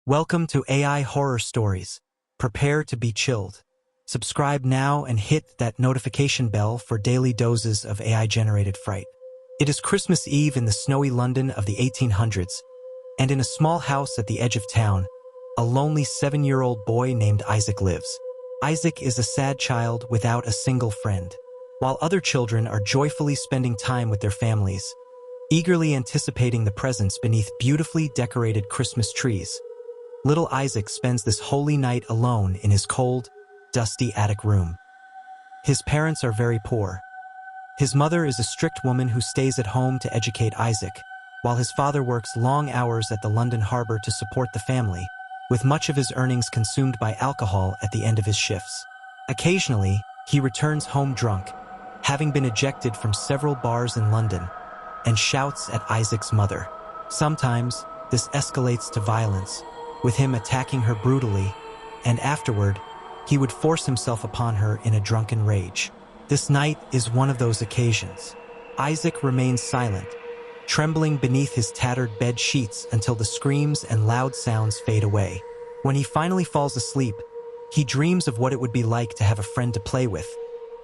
Welcome to AI Horror Stories. Prepare to be chilled. Subscribe now and hit that notification bell for daily doses of AI-generated fright. It is Christmas Eve in the snowy London of the 1800s, and in a small house at the edge of town, a lonely 7-year-old boy named Isaac lives. Isaac is a sad child without a single friend, while other children are joyfully spending time with their families, eagerly anticipating the presents beneath beautifully decorated Christmas trees. Little Isaac spends this holy night alone in his cold, dusty attic room. His parents are very poor. His mother is a strict woman who stays at home to educate Isaac, while his father works long hours at the London harbor to support the family, with much of his earnings consumed by alcohol at the end of his shifts. Occasionally, he returns home drunk, having been ejected from several bars in London, and shouts at Isaac's mother. Sometimes, this escalates to violence, with him attacking her brutally, and afterward, he would force himself upon her in a drunken rage. This night is one of those occasions. Isaac remains silent, trembling beneath his tattered bed sheets until the screams and loud sounds fade away. When he finally falls asleep, he dreams of what it would be like to have a friend to play with,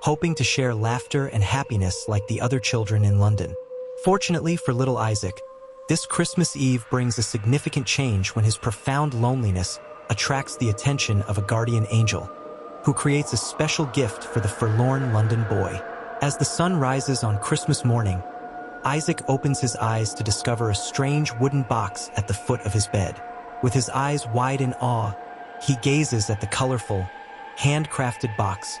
hoping to share laughter and happiness like the other children in London. Fortunately for little Isaac, this Christmas Eve brings a significant change when his profound loneliness attracts the attention of a guardian angel, who creates a special gift for the forlorn London boy. As the sun rises on Christmas morning, Isaac opens his eyes to discover a strange wooden box at the foot of his bed. With his eyes wide in awe, he gazes at the colorful, handcrafted box,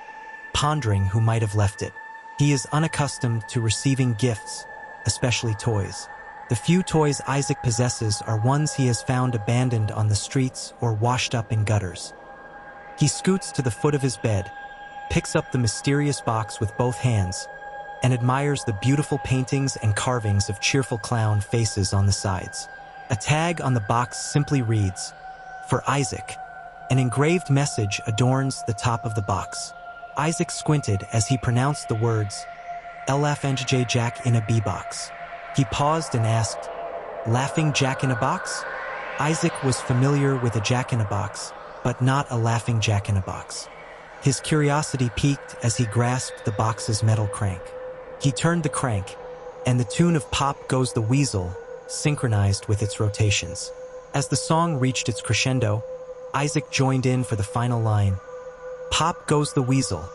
pondering who might have left it. He is unaccustomed to receiving gifts, especially toys. The few toys Isaac possesses are ones he has found abandoned on the streets or washed up in gutters. He scoots to the foot of his bed, picks up the mysterious box with both hands, and admires the beautiful paintings and carvings of cheerful clown faces on the sides. A tag on the box simply reads, "For Isaac." An engraved message adorns the top of the box. Isaac squinted as he pronounced the words, "Laughing Jack in a B-box." He paused and asked, "Laughing Jack in a box?" Isaac was familiar with a jack-in-a-box, but not a laughing jack-in-a-box. His curiosity piqued as he grasped the box's metal crank. He turned the crank, and the tune of "Pop Goes the Weasel" synchronized with its rotations. As the song reached its crescendo, Isaac joined in for the final line, "Pop goes the weasel,"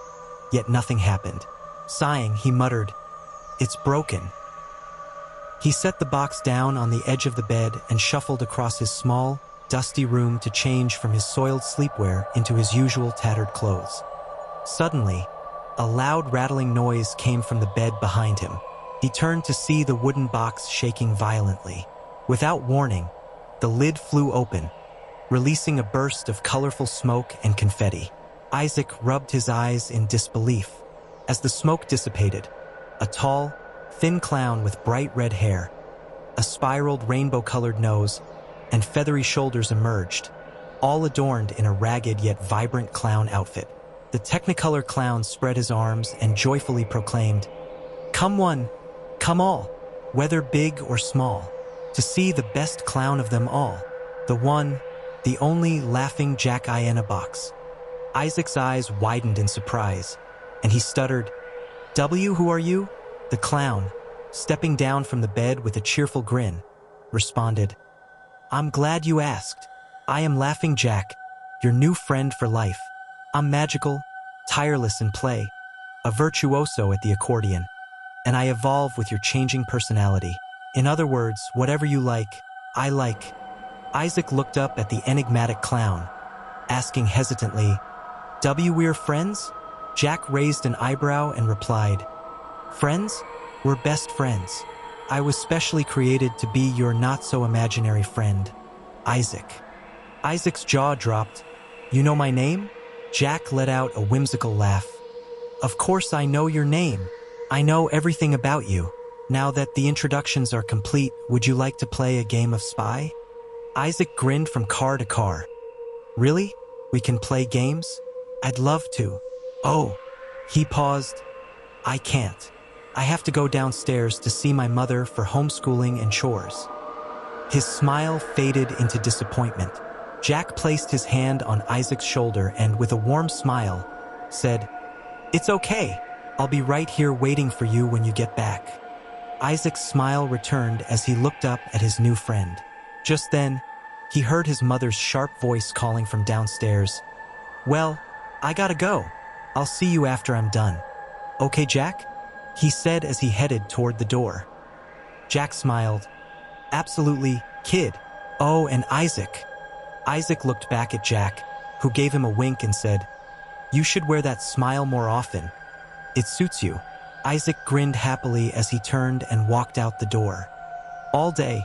yet nothing happened. Sighing, he muttered, "It's broken." He set the box down on the edge of the bed and shuffled across his small, dusty room to change from his soiled sleepwear into his usual tattered clothes. Suddenly, a loud rattling noise came from the bed behind him. He turned to see the wooden box shaking violently. Without warning, the lid flew open, releasing a burst of colorful smoke and confetti. Isaac rubbed his eyes in disbelief. As the smoke dissipated, a tall, thin clown with bright red hair, a spiraled rainbow-colored nose, and feathery shoulders emerged, all adorned in a ragged yet vibrant clown outfit. The Technicolor clown spread his arms and joyfully proclaimed, "Come one, come all, whether big or small, to see the best clown of them all, the one, the only laughing Jack in a box." Isaac's eyes widened in surprise, and he stuttered, "Who are you?" The clown, stepping down from the bed with a cheerful grin, responded, "I'm glad you asked. I am Laughing Jack, your new friend for life. I'm magical, tireless in play, a virtuoso at the accordion, and I evolve with your changing personality. In other words, whatever you like, I like." Isaac looked up at the enigmatic clown, asking hesitantly, "We're friends?" Jack raised an eyebrow and replied, "Friends? We're best friends. I was specially created to be your not-so-imaginary friend, Isaac." Isaac's jaw dropped. "You know my name?" Jack let out a whimsical laugh. "Of course I know your name. I know everything about you. Now that the introductions are complete, would you like to play a game of spy?" Isaac grinned from car to car. "Really? We can play games? I'd love to." "Oh." He paused. "I can't. I have to go downstairs to see my mother for homeschooling and chores." His smile faded into disappointment. Jack placed his hand on Isaac's shoulder and, with a warm smile, said, "It's okay. I'll be right here waiting for you when you get back." Isaac's smile returned as he looked up at his new friend. Just then, he heard his mother's sharp voice calling from downstairs. "Well, I gotta go. I'll see you after I'm done." "Okay, Jack?" he said as he headed toward the door. Jack smiled. "Absolutely, kid." "Oh, and Isaac." Isaac looked back at Jack, who gave him a wink and said, "You should wear that smile more often. It suits you." Isaac grinned happily as he turned and walked out the door. All day,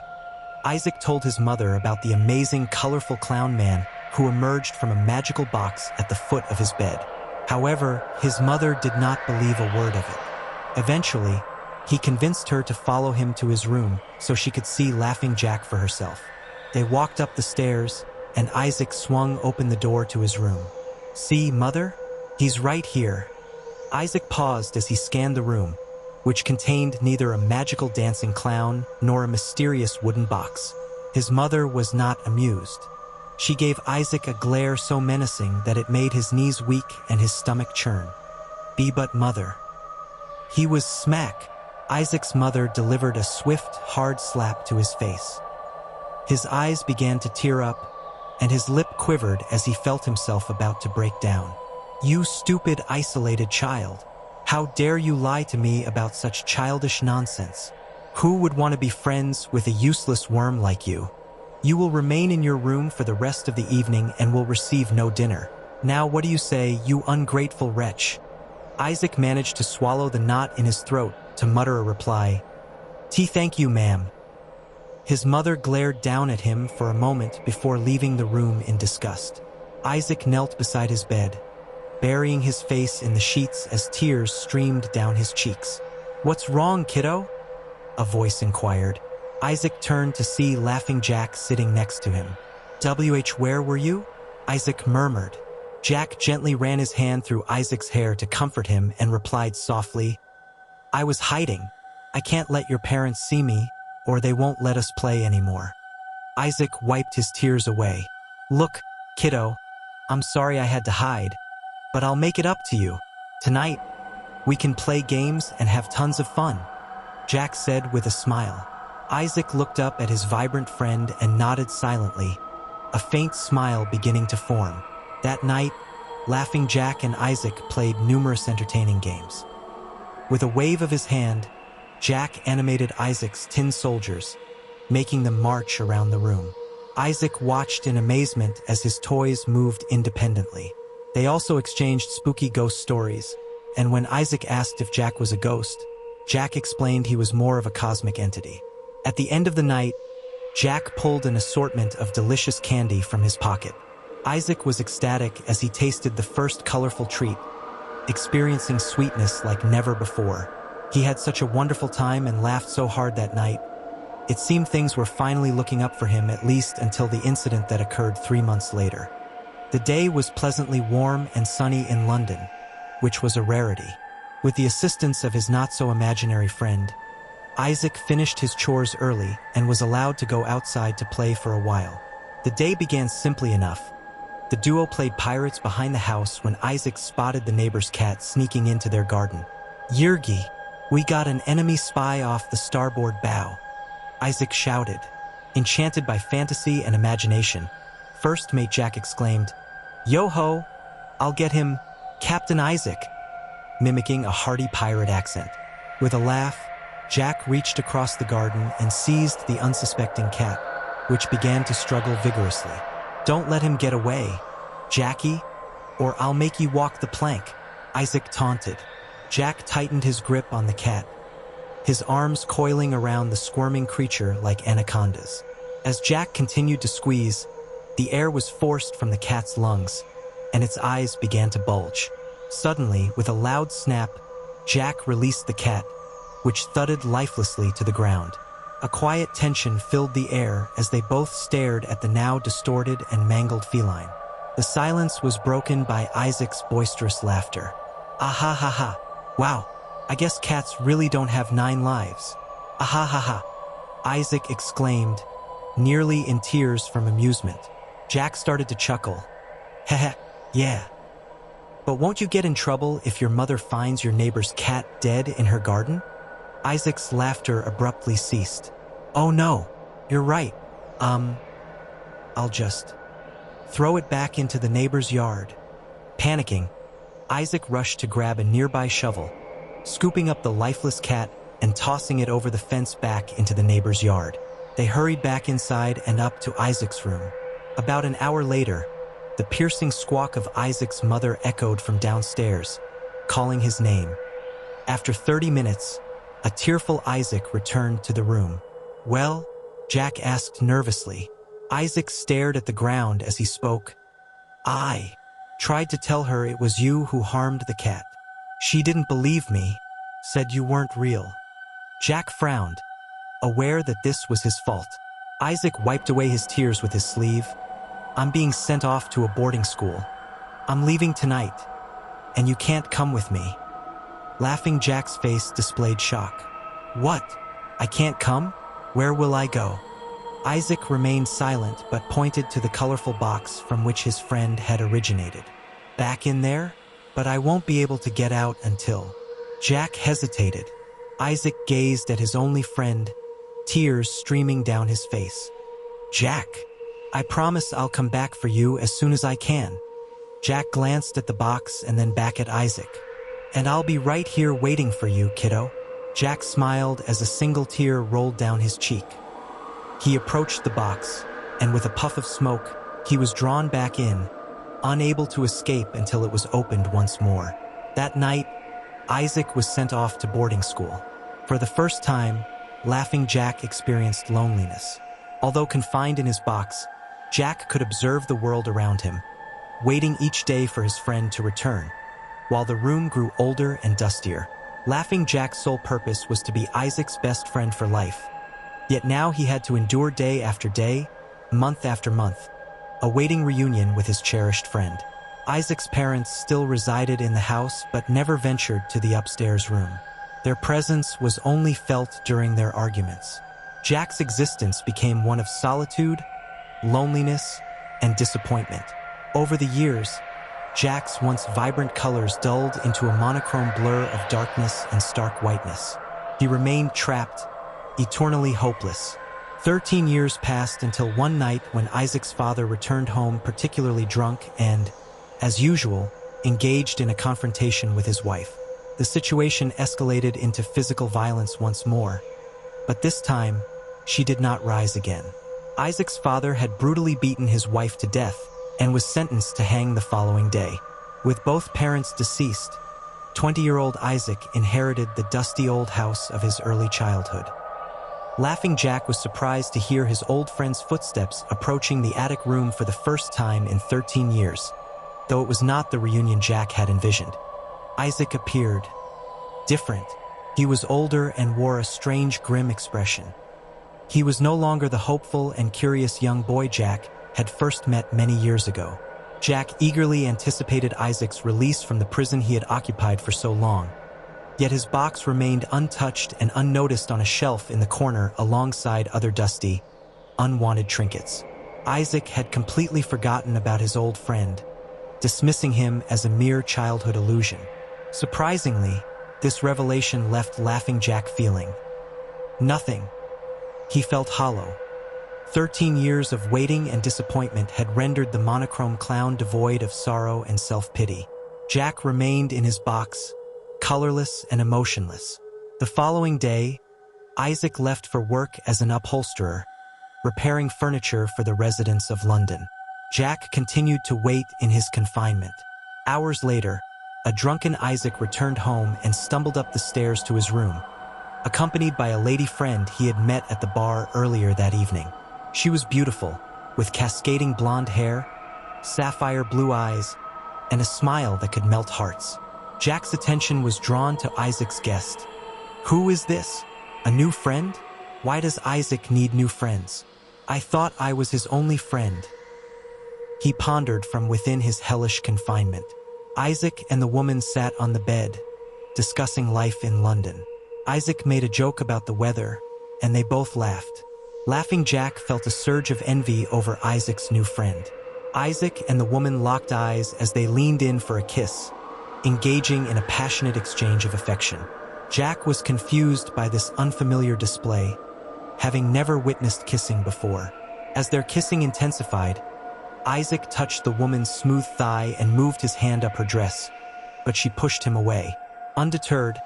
Isaac told his mother about the amazing, colorful clown man who emerged from a magical box at the foot of his bed. However, his mother did not believe a word of it. Eventually, he convinced her to follow him to his room so she could see Laughing Jack for herself. They walked up the stairs, and Isaac swung open the door to his room. "See, Mother? He's right here." Isaac paused as he scanned the room, which contained neither a magical dancing clown nor a mysterious wooden box. His mother was not amused. She gave Isaac a glare so menacing that it made his knees weak and his stomach churn. "Be but Mother." He was smack. Isaac's mother delivered a swift, hard slap to his face. His eyes began to tear up, and his lip quivered as he felt himself about to break down. "You stupid, isolated child. How dare you lie to me about such childish nonsense? Who would want to be friends with a useless worm like you? You will remain in your room for the rest of the evening and will receive no dinner. Now what do you say, you ungrateful wretch?" Isaac managed to swallow the knot in his throat to mutter a reply. Thank you, ma'am." His mother glared down at him for a moment before leaving the room in disgust. Isaac knelt beside his bed, burying his face in the sheets as tears streamed down his cheeks. "What's wrong, kiddo?" a voice inquired. Isaac turned to see Laughing Jack sitting next to him. Where were you?" Isaac murmured. Jack gently ran his hand through Isaac's hair to comfort him and replied softly, "I was hiding. I can't let your parents see me, or they won't let us play anymore." Isaac wiped his tears away. "Look, kiddo, I'm sorry I had to hide, but I'll make it up to you. Tonight, we can play games and have tons of fun," Jack said with a smile. Isaac looked up at his vibrant friend and nodded silently, a faint smile beginning to form. That night, Laughing Jack and Isaac played numerous entertaining games. With a wave of his hand, Jack animated Isaac's tin soldiers, making them march around the room. Isaac watched in amazement as his toys moved independently. They also exchanged spooky ghost stories, and when Isaac asked if Jack was a ghost, Jack explained he was more of a cosmic entity. At the end of the night, Jack pulled an assortment of delicious candy from his pocket. Isaac was ecstatic as he tasted the first colorful treat, experiencing sweetness like never before. He had such a wonderful time and laughed so hard that night. It seemed things were finally looking up for him, at least until the incident that occurred 3 months later. The day was pleasantly warm and sunny in London, which was a rarity. With the assistance of his not-so-imaginary friend, Isaac finished his chores early and was allowed to go outside to play for a while. The day began simply enough. The duo played pirates behind the house when Isaac spotted the neighbor's cat sneaking into their garden. "Yergi, we got an enemy spy off the starboard bow," Isaac shouted, enchanted by fantasy and imagination. First Mate Jack exclaimed, "Yo-ho, I'll get him, Captain Isaac," mimicking a hearty pirate accent. With a laugh, Jack reached across the garden and seized the unsuspecting cat, which began to struggle vigorously. "Don't let him get away, Jackie, or I'll make you walk the plank," Isaac taunted. Jack tightened his grip on the cat, his arms coiling around the squirming creature like anacondas. As Jack continued to squeeze, the air was forced from the cat's lungs, and its eyes began to bulge. Suddenly, with a loud snap, Jack released the cat, which thudded lifelessly to the ground. A quiet tension filled the air as they both stared at the now distorted and mangled feline. The silence was broken by Isaac's boisterous laughter. "Ah ha ha ha. Wow, I guess cats really don't have 9 lives. Ah ha ha ha," Isaac exclaimed, nearly in tears from amusement. Jack started to chuckle. Heh, yeah. But won't you get in trouble if your mother finds your neighbor's cat dead in her garden? Isaac's laughter abruptly ceased. Oh no, you're right. I'll just throw it back into the neighbor's yard. Panicking, Isaac rushed to grab a nearby shovel, scooping up the lifeless cat and tossing it over the fence back into the neighbor's yard. They hurried back inside and up to Isaac's room. About an hour later, the piercing squawk of Isaac's mother echoed from downstairs, calling his name. After 30 minutes, a tearful Isaac returned to the room. Well? Jack asked nervously. Isaac stared at the ground as he spoke. I tried to tell her it was you who harmed the cat. She didn't believe me, said you weren't real. Jack frowned, aware that this was his fault. Isaac wiped away his tears with his sleeve. I'm being sent off to a boarding school. I'm leaving tonight, and you can't come with me. Laughing, Jack's face displayed shock. What? I can't come? Where will I go? Isaac remained silent but pointed to the colorful box from which his friend had originated. Back in there? But I won't be able to get out until... Jack hesitated. Isaac gazed at his only friend, tears streaming down his face. Jack, I promise I'll come back for you as soon as I can. Jack glanced at the box and then back at Isaac. And I'll be right here waiting for you, kiddo. Jack smiled as a single tear rolled down his cheek. He approached the box, and with a puff of smoke, he was drawn back in, unable to escape until it was opened once more. That night, Isaac was sent off to boarding school. For the first time, Laughing Jack experienced loneliness. Although confined in his box, Jack could observe the world around him, waiting each day for his friend to return. While the room grew older and dustier, Laughing Jack's sole purpose was to be Isaac's best friend for life. Yet now he had to endure day after day, month after month, awaiting reunion with his cherished friend. Isaac's parents still resided in the house but never ventured to the upstairs room. Their presence was only felt during their arguments. Jack's existence became one of solitude, loneliness, and disappointment. Over the years, Jack's once vibrant colors dulled into a monochrome blur of darkness and stark whiteness. He remained trapped, eternally hopeless. 13 years passed until one night when Isaac's father returned home particularly drunk and, as usual, engaged in a confrontation with his wife. The situation escalated into physical violence once more, but this time, she did not rise again. Isaac's father had brutally beaten his wife to death and was sentenced to hang the following day. With both parents deceased, 20-year-old Isaac inherited the dusty old house of his early childhood. Laughing Jack was surprised to hear his old friend's footsteps approaching the attic room for the first time in 13 years, though it was not the reunion Jack had envisioned. Isaac appeared different. He was older and wore a strange, grim expression. He was no longer the hopeful and curious young boy Jack had first met many years ago. Jack eagerly anticipated Isaac's release from the prison he had occupied for so long. Yet his box remained untouched and unnoticed on a shelf in the corner alongside other dusty, unwanted trinkets. Isaac had completely forgotten about his old friend, dismissing him as a mere childhood illusion. Surprisingly, this revelation left Laughing Jack feeling nothing. He felt hollow. 13 years of waiting and disappointment had rendered the monochrome clown devoid of sorrow and self-pity. Jack remained in his box, colorless and emotionless. The following day, Isaac left for work as an upholsterer, repairing furniture for the residents of London. Jack continued to wait in his confinement. Hours later, a drunken Isaac returned home and stumbled up the stairs to his room, accompanied by a lady friend he had met at the bar earlier that evening. She was beautiful, with cascading blonde hair, sapphire blue eyes, and a smile that could melt hearts. Jack's attention was drawn to Isaac's guest. Who is this? A new friend? Why does Isaac need new friends? I thought I was his only friend. He pondered from within his hellish confinement. Isaac and the woman sat on the bed, discussing life in London. Isaac made a joke about the weather, and they both laughed. Laughing Jack felt a surge of envy over Isaac's new friend. Isaac and the woman locked eyes as they leaned in for a kiss, engaging in a passionate exchange of affection. Jack was confused by this unfamiliar display, having never witnessed kissing before. As their kissing intensified, Isaac touched the woman's smooth thigh and moved his hand up her dress, but she pushed him away. Undeterred,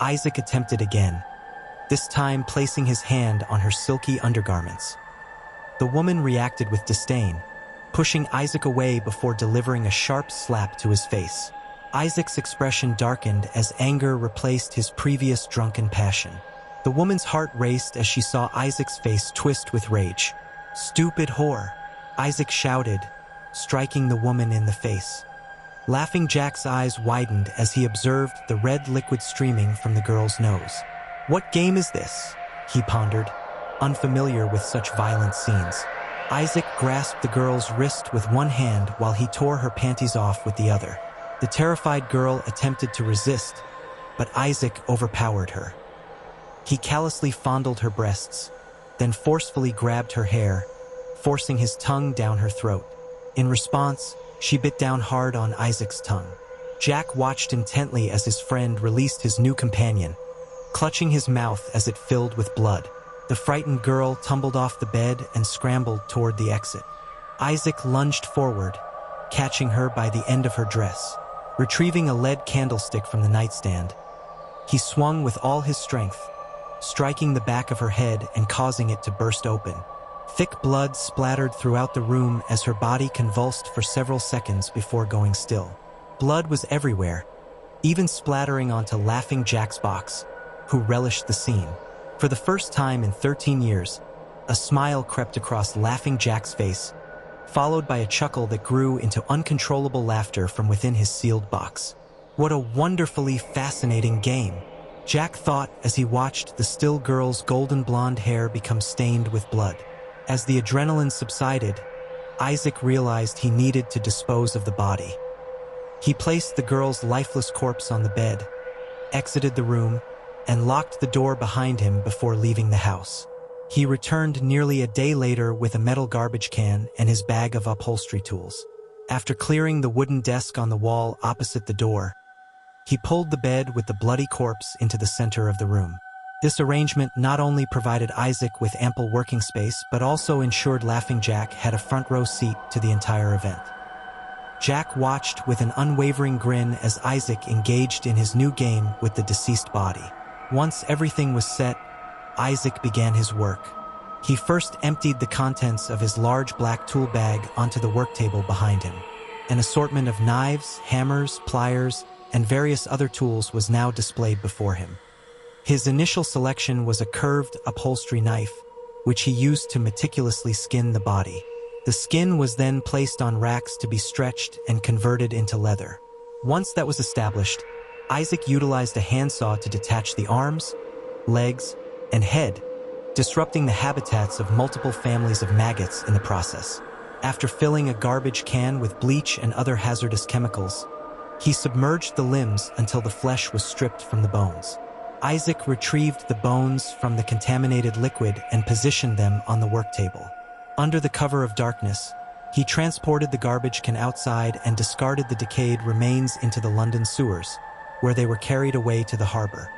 Isaac attempted again, this time placing his hand on her silky undergarments. The woman reacted with disdain, pushing Isaac away before delivering a sharp slap to his face. Isaac's expression darkened as anger replaced his previous drunken passion. The woman's heart raced as she saw Isaac's face twist with rage. "Stupid whore!" Isaac shouted, striking the woman in the face. Laughing Jack's eyes widened as he observed the red liquid streaming from the girl's nose. "What game is this?" he pondered, unfamiliar with such violent scenes. Isaac grasped the girl's wrist with one hand while he tore her panties off with the other. The terrified girl attempted to resist, but Isaac overpowered her. He callously fondled her breasts, then forcefully grabbed her hair, forcing his tongue down her throat. In response, she bit down hard on Isaac's tongue. Jack watched intently as his friend released his new companion, clutching his mouth as it filled with blood. The frightened girl tumbled off the bed and scrambled toward the exit. Isaac lunged forward, catching her by the end of her dress. Retrieving a lead candlestick from the nightstand, he swung with all his strength, striking the back of her head and causing it to burst open. Thick blood splattered throughout the room as her body convulsed for several seconds before going still. Blood was everywhere, even splattering onto Laughing Jack's box, who relished the scene. For the first time in 13 years, a smile crept across Laughing Jack's face, followed by a chuckle that grew into uncontrollable laughter from within his sealed box. What a wonderfully fascinating game, Jack thought as he watched the still girl's golden blonde hair become stained with blood. As the adrenaline subsided, Isaac realized he needed to dispose of the body. He placed the girl's lifeless corpse on the bed, exited the room, and locked the door behind him before leaving the house. He returned nearly a day later with a metal garbage can and his bag of upholstery tools. After clearing the wooden desk on the wall opposite the door, he pulled the bed with the bloody corpse into the center of the room. This arrangement not only provided Isaac with ample working space, but also ensured Laughing Jack had a front row seat to the entire event. Jack watched with an unwavering grin as Isaac engaged in his new game with the deceased body. Once everything was set, Isaac began his work. He first emptied the contents of his large black tool bag onto the work table behind him. An assortment of knives, hammers, pliers, and various other tools was now displayed before him. His initial selection was a curved upholstery knife, which he used to meticulously skin the body. The skin was then placed on racks to be stretched and converted into leather. Once that was established, Isaac utilized a handsaw to detach the arms, legs, and head, disrupting the habitats of multiple families of maggots in the process. After filling a garbage can with bleach and other hazardous chemicals, he submerged the limbs until the flesh was stripped from the bones. Isaac retrieved the bones from the contaminated liquid and positioned them on the work table. Under the cover of darkness, he transported the garbage can outside and discarded the decayed remains into the London sewers, where they were carried away to the harbor.